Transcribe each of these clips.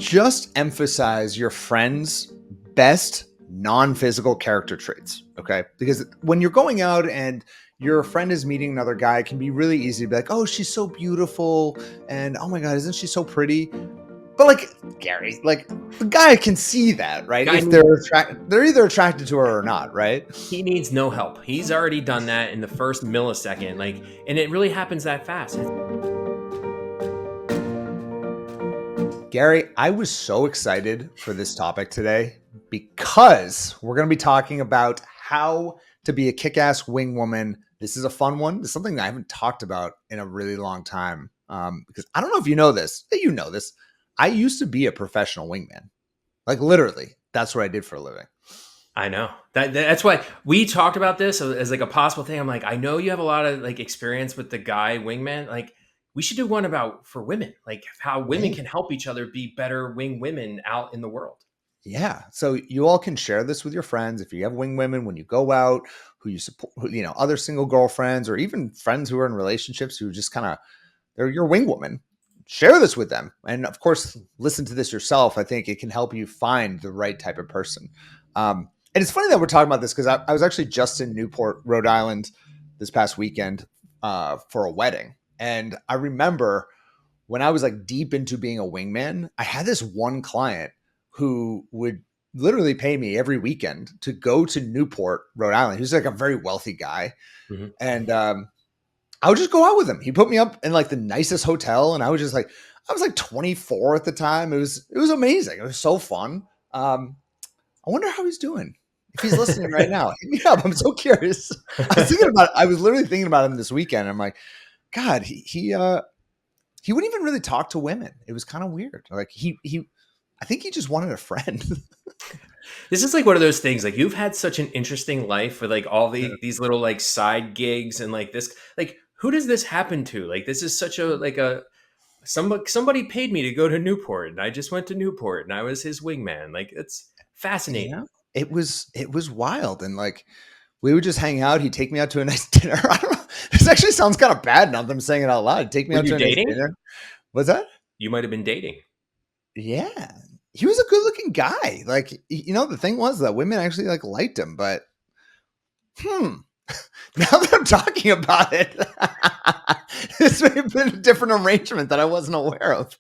just emphasize your friend's best non-physical character traits, okay? Because when you're going out and your friend is meeting another guy, it can be really easy to be like, oh, she's so beautiful. And oh my God, isn't she so pretty? But like, Gary, like the guy can see that, right? Guy If needs, they're either attracted to her or not, right? he needs no help. He's already done that in the first millisecond. And it really happens that fast. Gary, I was so excited for this topic today because we're going to be talking about how to be a kick-ass wingwoman. This is a fun one. This is something that I haven't talked about in a really long time. Because I don't know if you know this. You know this. I used to be a professional wingman. Like literally, that's what I did for a living. I know that's why we talked about this as like a possible thing. I'm like, I know you have a lot of like experience with the guy wingman. Like, we should do one about for women, like how women can help each other be better wing women out in the world. Yeah. So you all can share this with your friends. If you have wing women, when you go out, who you support, other single girlfriends, or even friends who are in relationships who just kind of, they're your wing woman, share this with them. And of course, listen to this yourself. I think it can help you find the right type of person. And it's funny that we're talking about this because I was actually just in Newport, Rhode Island this past weekend for a wedding. And I remember when I was like deep into being a wingman, I had this one client who would literally pay me every weekend to go to Newport, Rhode Island. He was like a very wealthy guy. Mm-hmm. And I would just go out with him. He put me up in like the nicest hotel. And I was like 24 at the time. It was amazing. It was so fun. I wonder how he's doing. If he's listening right now, hit me up. I'm so curious. I was literally thinking about him this weekend. I'm like, God, he wouldn't even really talk to women. It was kind of weird. Like I think he just wanted a friend. This is like one of those things, like you've had such an interesting life with like all these little like side gigs and like this, like who does this happen to? Like, this is such somebody paid me to go to Newport and I just went to Newport and I was his wingman. Like, it's fascinating. Yeah, it was wild. And like, we would just hang out. He'd take me out to a nice dinner. I don't know. This actually sounds kind of bad now that I'm saying it out loud. He'd take me Were out you to a nice dating? dinner. What's that? You might have been dating. Yeah. He was a good looking guy. Like, the thing was that women actually like liked him, but now that I'm talking about it, this may have been a different arrangement that I wasn't aware of.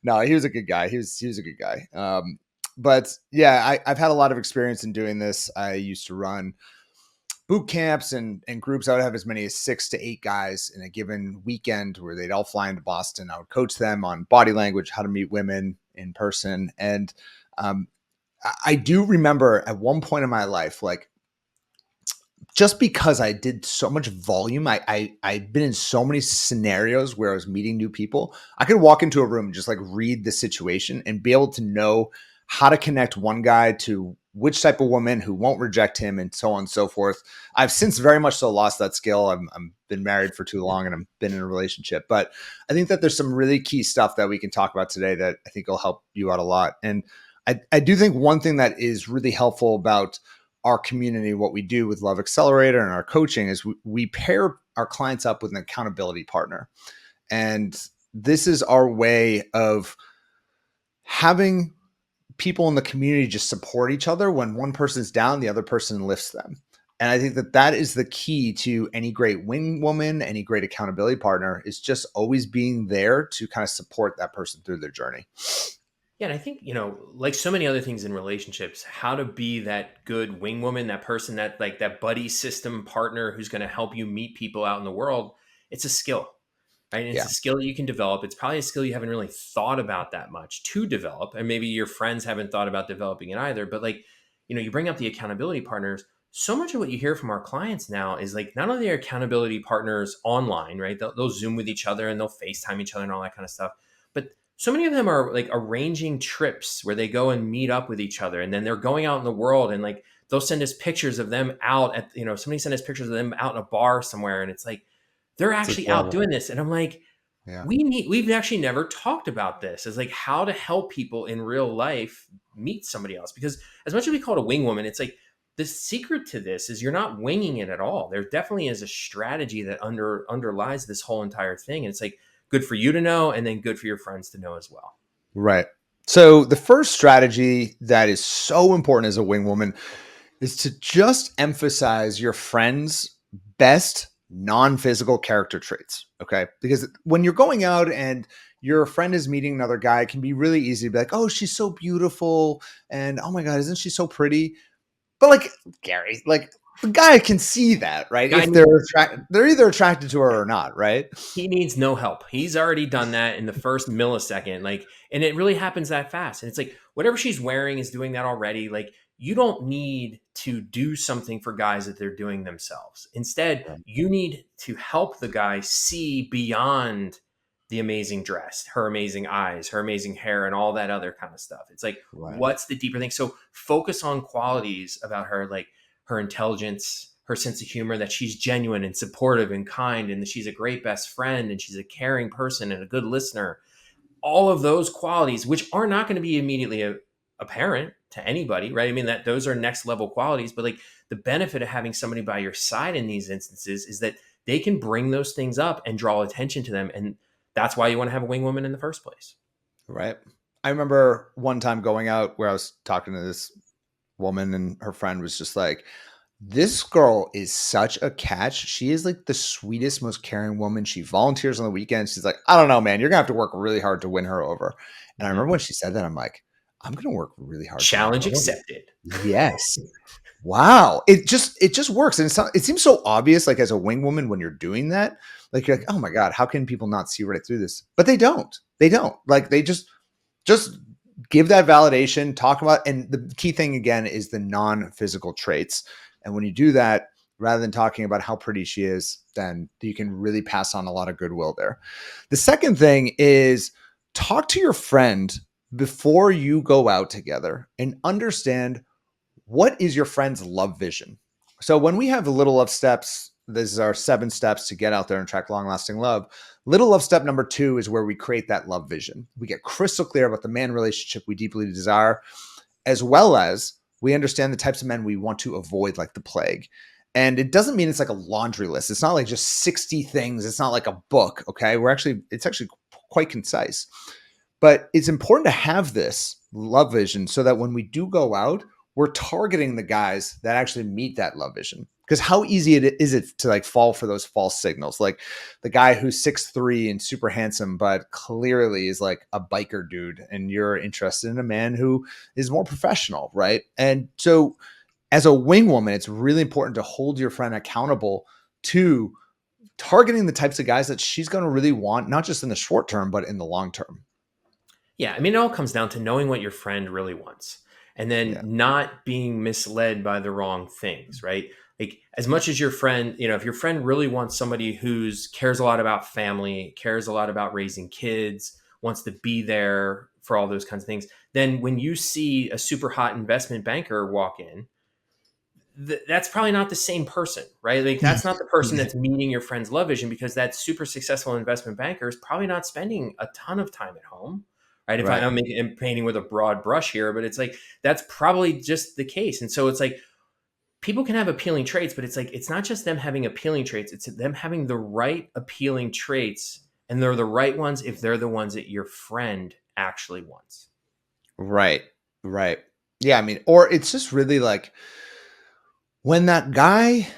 No, he was a good guy. He was a good guy. But yeah, I've had a lot of experience in doing this. I used to run boot camps and groups. I would have as many as 6 to 8 guys in a given weekend where they'd all fly into Boston. I would coach them on body language, how to meet women in person. And I do remember at one point in my life, like, just because I did so much volume, I've been in so many scenarios where I was meeting new people. I could walk into a room and just like read the situation and be able to know how to connect one guy to which type of woman who won't reject him and so on and so forth. I've since very much so lost that skill. I've been married for too long and I've been in a relationship, but I think that there's some really key stuff that we can talk about today that I think will help you out a lot. And I do think one thing that is really helpful about our community, what we do with Love Accelerator and our coaching is we pair our clients up with an accountability partner. And this is our way of having people in the community just support each other. When one person's down, the other person lifts them. And I think that that is the key to any great wing woman, any great accountability partner, is just always being there to kind of support that person through their journey. Yeah, and I think, like so many other things in relationships, how to be that good wing woman, that person, that like that buddy system partner who's going to help you meet people out in the world, it's a skill, right? And it's Yeah. a skill that you can develop. It's probably a skill you haven't really thought about that much to develop. And maybe your friends haven't thought about developing it either. But like, you bring up the accountability partners. So much of what you hear from our clients now is like, not only are accountability partners online, right? They'll Zoom with each other and they'll FaceTime each other and all that kind of stuff. But so many of them are like arranging trips where they go and meet up with each other. And then they're going out in the world and like, they'll send us pictures of them out at, somebody sent us pictures of them out in a bar somewhere. And it's like, they're actually out doing this. And I'm like, Yeah. we've actually never talked about this as like how to help people in real life meet somebody else. Because as much as we call it a wing woman, it's like the secret to this is you're not winging it at all. There definitely is a strategy that underlies this whole entire thing. And it's like good for you to know and then good for your friends to know as well. Right. So the first strategy that is so important as a wing woman is to just emphasize your friend's best non-physical character traits. Okay. Because when you're going out and your friend is meeting another guy, it can be really easy to be like, oh, she's so beautiful. And oh my God, isn't she so pretty? But like Gary, like the guy can see that, right? Guy If they're either attracted to her or not, right? he needs no help. He's already done that in the first millisecond. Like, and it really happens that fast. And it's like whatever she's wearing is doing that already. Like, you don't need to do something for guys that they're doing themselves. Instead, Right. you need to help the guy see beyond the amazing dress, her amazing eyes, her amazing hair, and all that other kind of stuff. It's like, Right. what's the deeper thing? So focus on qualities about her, like her intelligence, her sense of humor, that she's genuine and supportive and kind, and that she's a great best friend, and she's a caring person and a good listener. All of those qualities, which are not going to be immediately apparent to anybody, right? I mean, that those are next level qualities, but like the benefit of having somebody by your side in these instances is that they can bring those things up and draw attention to them. And that's why you want to have a wing woman in the first place. Right. I remember one time going out where I was talking to this woman and her friend was just like, this girl is such a catch. She is like the sweetest, most caring woman. She volunteers on the weekends. She's like, I don't know, man. You're gonna have to work really hard to win her over. And I Mhm. remember when she said that, I'm like, I'm gonna work really hard to win Challenge her over. accepted. Yes. Wow. It just works. And it seems so obvious, like as a wing woman, when you're doing that, like you're like, oh my God, how can people not see right through this? But they don't. They don't. Like they just give that validation, talk about, and the key thing again is the non-physical traits. And when you do that, rather than talking about how pretty she is, then you can really pass on a lot of goodwill there. The second thing is talk to your friend before you go out together and understand what is your friend's love vision. So when we have the little love steps, this is our 7 steps to get out there and track long lasting love. Little love step number 2 is where we create that love vision. We get crystal clear about the man relationship we deeply desire, as well as we understand the types of men we want to avoid like the plague. And it doesn't mean it's like a laundry list. It's not like just 60 things. It's not like a book. Okay. It's actually quite concise. But it's important to have this love vision so that when we do go out, we're targeting the guys that actually meet that love vision. Because how easy is it to like fall for those false signals? Like the guy who's 6'3" and super handsome, but clearly is like a biker dude, and you're interested in a man who is more professional, right? And so as a wing woman, it's really important to hold your friend accountable to targeting the types of guys that she's going to really want, not just in the short term, but in the long term. Yeah, I mean, it all comes down to knowing what your friend really wants and then Yeah. not being misled by the wrong things, right? Like, as much as your friend, if your friend really wants somebody who's cares a lot about family, cares a lot about raising kids, wants to be there for all those kinds of things, then when you see a super hot investment banker walk in, that's probably not the same person, right? Like, that's not the person that's meeting your friend's love vision, because that super successful investment banker is probably not spending a ton of time at home, right? If Right. I'm painting with a broad brush here, but it's like that's probably just the case. And so it's like people can have appealing traits, but it's like it's not just them having appealing traits; it's them having the right appealing traits, and they're the right ones if they're the ones that your friend actually wants. Right. Right. Yeah. I mean, or it's just really like when that guy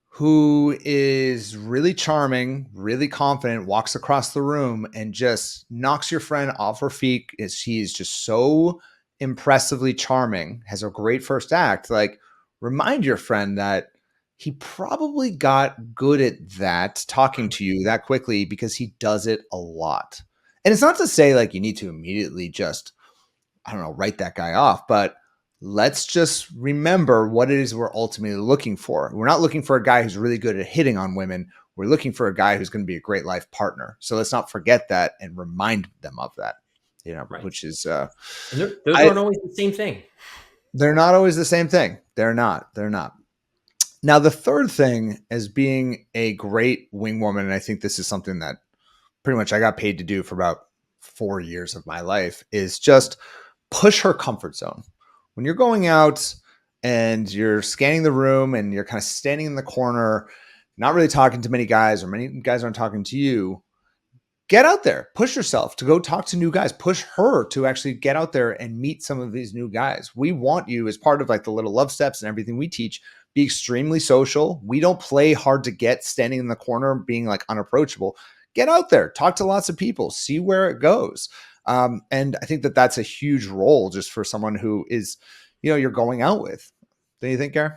who is really charming, really confident, walks across the room and just knocks your friend off her feet. Is he's just so impressively charming, has a great first act. Like, remind your friend that he probably got good at that, talking to you that quickly because he does it a lot. And it's not to say like you need to immediately just, I don't know, write that guy off, but let's just remember what it is we're ultimately looking for. We're not looking for a guy who's really good at hitting on women. We're looking for a guy who's going to be a great life partner. So let's not forget that and remind them of that, Right. which is, And those I, aren't always the same thing. they're not always the same thing. They're not. Now, the third thing as being a great wing woman, and I think this is something that pretty much I got paid to do for about 4 years of my life, is just push her comfort zone. When you're going out and you're scanning the room and you're kind of standing in the corner, not really talking to many guys, or many guys aren't talking to you, get out there, push yourself to go talk to new guys, push her to actually get out there and meet some of these new guys. We want you, as part of like the little love steps and everything we teach, be extremely social. We don't play hard to get, standing in the corner being like unapproachable. Get out there, talk to lots of people, see where it goes. And I think that that's a huge role just for someone who is, you're going out with. Do you think, Gary?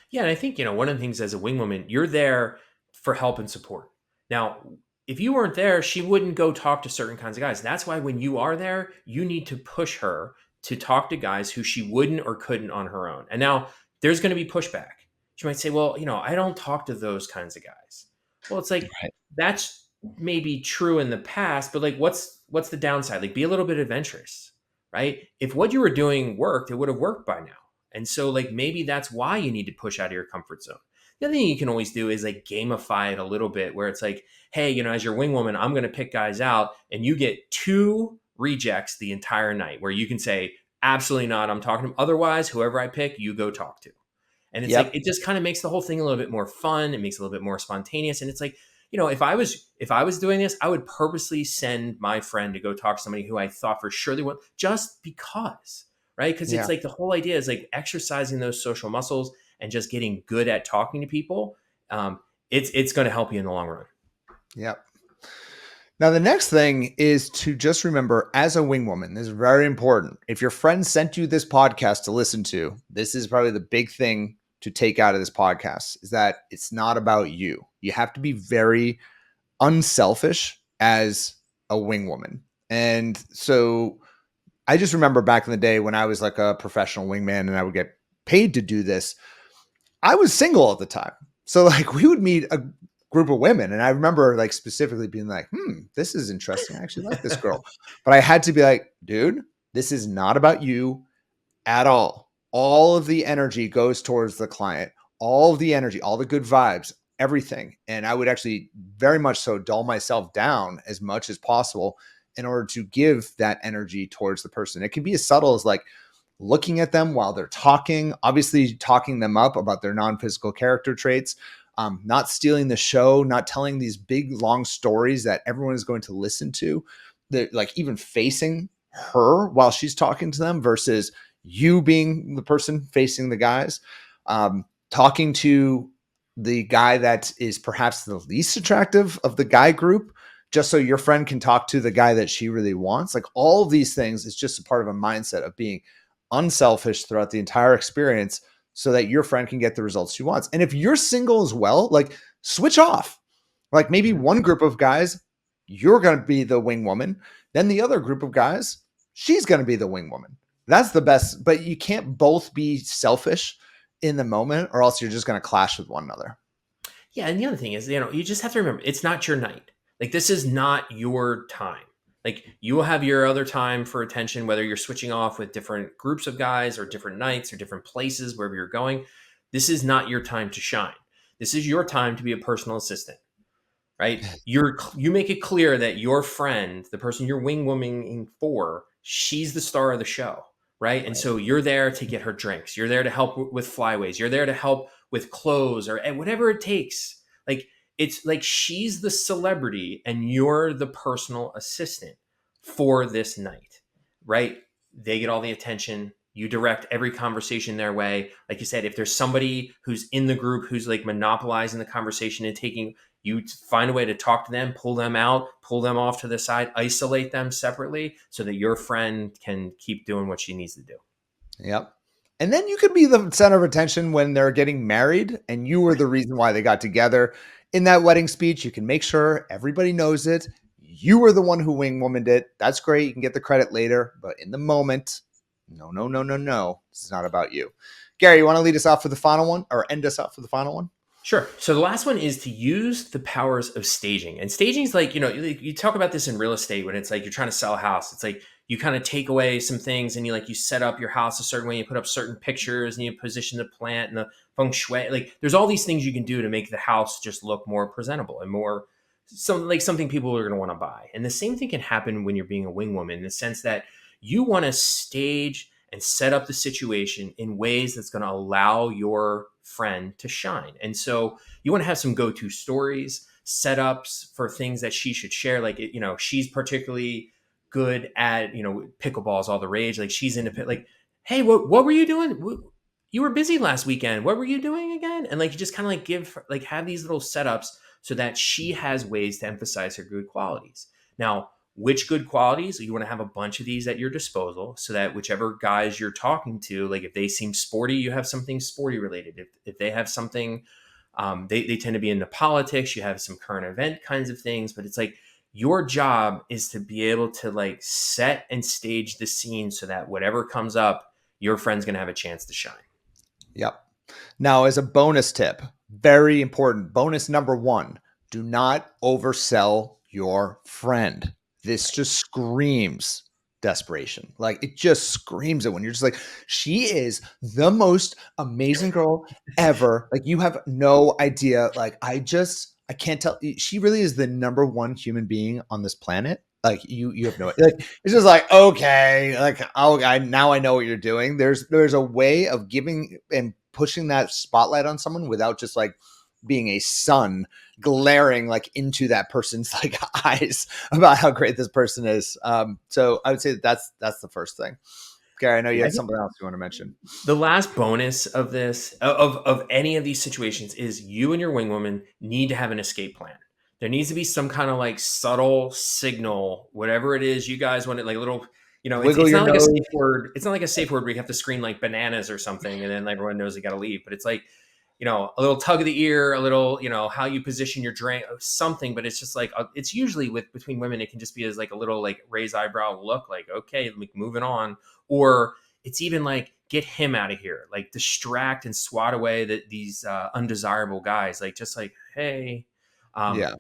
Yeah, and I think, one of the things as a wing woman, you're there for help and support. Now, if you weren't there, she wouldn't go talk to certain kinds of guys. That's why when you are there, you need to push her to talk to guys who she wouldn't or couldn't on her own. And now there's going to be pushback. She might say, well, I don't talk to those kinds of guys. Well, it's like Right. that's maybe true in the past, but like what's the downside? Like be a little bit adventurous, right? If what you were doing worked, it would have worked by now. And so, like, maybe that's why you need to push out of your comfort zone. The other thing you can always do is like gamify it a little bit, where it's like, hey, as your wing woman, I'm going to pick guys out and you get 2 rejects the entire night, where you can say, absolutely not, I'm talking to them. Otherwise, whoever I pick, you go talk to. And it's like, Yep. it just kind of makes the whole thing a little bit more fun. It makes it a little bit more spontaneous. And it's like, if I was doing this, I would purposely send my friend to go talk to somebody who I thought for sure they would, just because, right? Because it's Yeah. like the whole idea is like exercising those social muscles and just getting good at talking to people. It's going to help you in the long run. Yep. Now, the next thing is to just remember, as a wing woman, this is very important. If your friend sent you this podcast to listen to, this is probably the big thing to take out of this podcast, is that it's not about you. You have to be very unselfish as a wing woman. And so I just remember back in the day when I was like a professional wingman and I would get paid to do this, I was single at the time. So like we would meet a group of women and I remember like specifically being like, this is interesting. I actually like this girl. But I had to be like, dude, this is not about you at all. All of the energy goes towards the client, all of the energy, all the good vibes, everything. And I would actually very much so dull myself down as much as possible in order to give that energy towards the person. It can be as subtle as like looking at them while they're talking, obviously talking them up about their non-physical character traits, not stealing the show, not telling these big long stories that everyone is going to listen to. That like even facing her while she's talking to them versus you being the person facing the guys, talking to the guy that is perhaps the least attractive of the guy group, just so your friend can talk to the guy that she really wants. Like all of these things is just a part of a mindset of being unselfish throughout the entire experience so that your friend can get the results she wants. And if you're single as well, like switch off. Like maybe one group of guys, you're going to be the wing woman. Then the other group of guys, she's going to be the wing woman. That's the best, but you can't both be selfish in the moment or else you're just going to clash with one another. Yeah, and the other thing is, you just have to remember it's not your night. Like this is not your time. Like you will have your other time for attention, whether you're switching off with different groups of guys or different nights or different places, wherever you're going. This is not your time to shine. This is your time to be a personal assistant, right? You make it clear that your friend, the person you're wing womaning for, she's the star of the show, right? And Right. so you're there to get her drinks. You're there to help with flyways. You're there to help with clothes or whatever it takes. Like it's like she's the celebrity and you're the personal assistant for this night, right? They get all the attention. You direct every conversation their way. Like you said, if there's somebody who's in the group who's like monopolizing the conversation and taking, you find a way to talk to them, pull them out, pull them off to the side, isolate them separately so that your friend can keep doing what she needs to do. Yep. And then you could be the center of attention when they're getting married and you were the reason why they got together. In that wedding speech, you can make sure everybody knows it. You were the one who wing womaned it. That's great. You can get the credit later. But in the moment, no, no, no, no, no. This is not about you. Gary, you want to lead us off for the final one or end us off for the final one? Sure. So the last one is to use the powers of staging. And staging is like, you talk about this in real estate when it's like you're trying to sell a house. It's like you kind of take away some things and you set up your house a certain way, you put up certain pictures and you position the plant and the feng shui. Like there's all these things you can do to make the house just look more presentable and more something people are going to want to buy. And the same thing can happen when you're being a wing woman in the sense that you want to stage and set up the situation in ways that's going to allow your friend to shine. And so you want to have some go-to stories, setups for things that she should share. Like, she's particularly good at, pickleball's all the rage. Like she's into like, hey, what were you doing? You were busy last weekend. What were you doing again? And like, you just kind of like have these little setups so that she has ways to emphasize her good qualities. Now, which good qualities you want to have a bunch of these at your disposal so that whichever guys you're talking to, like if they seem sporty, you have something sporty related. If they have something, they tend to be into politics, you have some current event kinds of things, but it's like your job is to be able to like set and stage the scene so that whatever comes up, your friend's going to have a chance to shine. Yep. Now, as a bonus tip, very important, bonus number one, do not oversell your friend. This Right. just screams desperation. Like it just screams it when you're just like, she is the most amazing girl ever. Like you have no idea. Like I can't tell. She really is the number one human being on this planet. Like you have no, like, it's just like, okay, like, oh, now I know what you're doing. There's a way of giving and pushing that spotlight on someone without just like being a sun glaring like into that person's like eyes about how great this person is. So I would say that's the first thing. Gary, I know you I had think something else you want to mention. the last bonus of this of any of these situations is you and your wing woman need to have an escape plan. There needs to be some kind of like subtle signal, whatever it is you guys want it, like a little, it's Wiggle it's your not like a nose. safe word. It's not like a safe word where you have to scream like bananas or something and then everyone knows they got to leave. But it's like, a little tug of the ear, a little, how you position your drink, something. But it's just like it's usually with between women, it can just be as like a little like raised eyebrow look, like okay, like moving on, or it's even like get him out of here, like distract and swat away these undesirable guys, like just like hey, um, Yeah.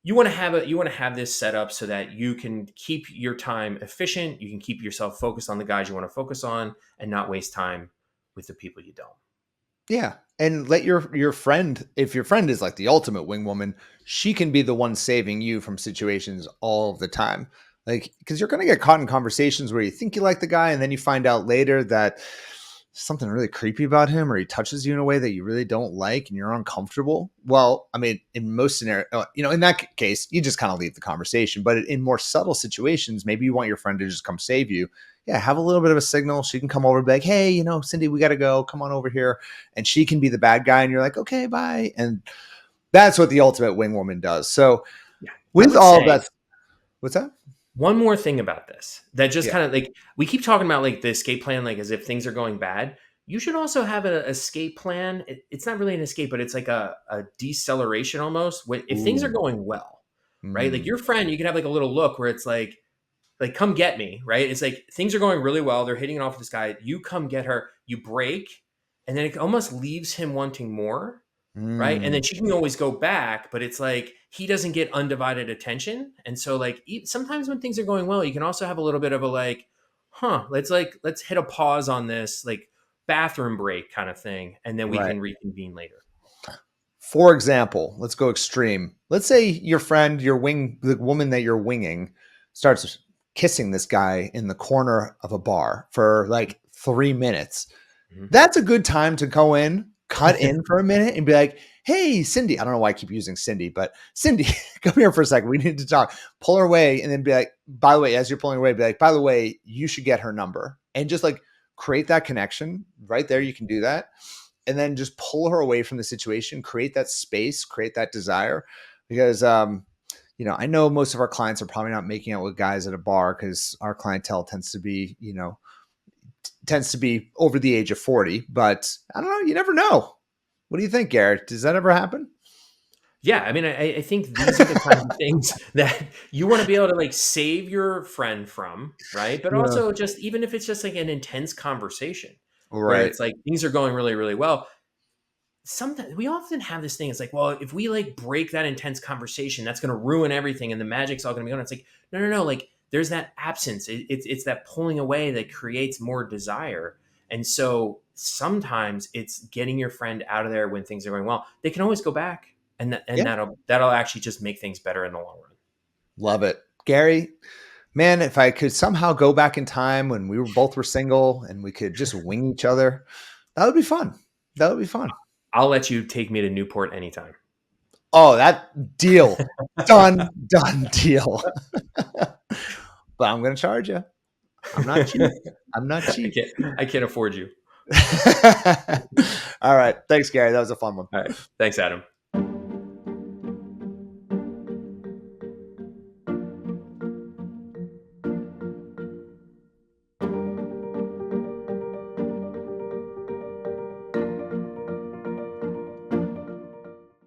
you want to have this set up so that you can keep your time efficient, you can keep yourself focused on the guys you want to focus on and not waste time with the people you don't. Yeah. And let your friend, if your friend is like the ultimate wing woman, she can be the one saving you from situations all the time. Like, because you're going to get caught in conversations where you think you like the guy, and then you find out later that something really creepy about him, or he touches you in a way that you really don't like, and you're uncomfortable. Well, I mean, in most scenarios, in that case, you just kind of leave the conversation. But in more subtle situations, maybe you want your friend to just come save you. Yeah, have a little bit of a signal. She can come over and be like, hey, Cindy, we got to go. Come on over here. And she can be the bad guy. And you're like, okay, bye. And that's what the ultimate wing woman does. So Yeah, I with would all of say that, what's that? one more thing about this that just Yeah. kind of like we keep talking about like the escape plan, like as if things are going bad. You should also have an escape plan. It's not really an escape, but it's like a deceleration almost. If things are Ooh. going well, right? Like Mm, your friend, you can have like a little look where it's like come get me, right? It's like things are going really well. They're hitting it off with this guy. You come get her. You break, and then it almost leaves him wanting more, right? And mm, then she can always go back, but it's like he doesn't get undivided attention. And so like sometimes when things are going well, you can also have a little bit of a like, let's hit a pause on this, like bathroom break kind of thing, and then we right. can reconvene later. For example, let's go extreme. Let's say your friend, the woman that you're winging, starts kissing this guy in the corner of a bar for like 3 minutes. Mhm. That's a good time to go in, cut in for a minute, and be like, hey, Cindy. I don't know why I keep using Cindy, but Cindy, come here for a second. We need to talk. Pull her away, and then be like, by the way, as you're pulling her away, be like, by the way, you should get her number. And just like create that connection right there. You can do that. And then just pull her away from the situation, create that space, create that desire. Because I know most of our clients are probably not making out with guys at a bar because our clientele tends to be over the age of 40, but I don't know. You never know. What do you think, Garrett? Does that ever happen? Yeah, I mean, I think these are the kinds of things that you want to be able to like save your friend from, right? But Yeah. also just even if it's just like an intense conversation where Right. it's like things are going really, really well. Sometimes we often have this thing. It's like, well, if we like break that intense conversation, that's going to ruin everything, and the magic's all going to be gone. It's like, no, no, no. Like, there's that absence. It's that pulling away that creates more desire. And so sometimes it's getting your friend out of there when things are going well. They can always go back, and Yeah. that'll actually just make things better in the long run. Love it. Gary, man, if I could somehow go back in time when we were both single and we could just wing each other, that would be fun. That would be fun. I'll let you take me to Newport anytime. Oh, that deal. Done deal. But I'm gonna charge you. I'm not cheap. I'm not cheap. I can't afford you. All right. Thanks, Gary. That was a fun one. All right. Thanks, Adam.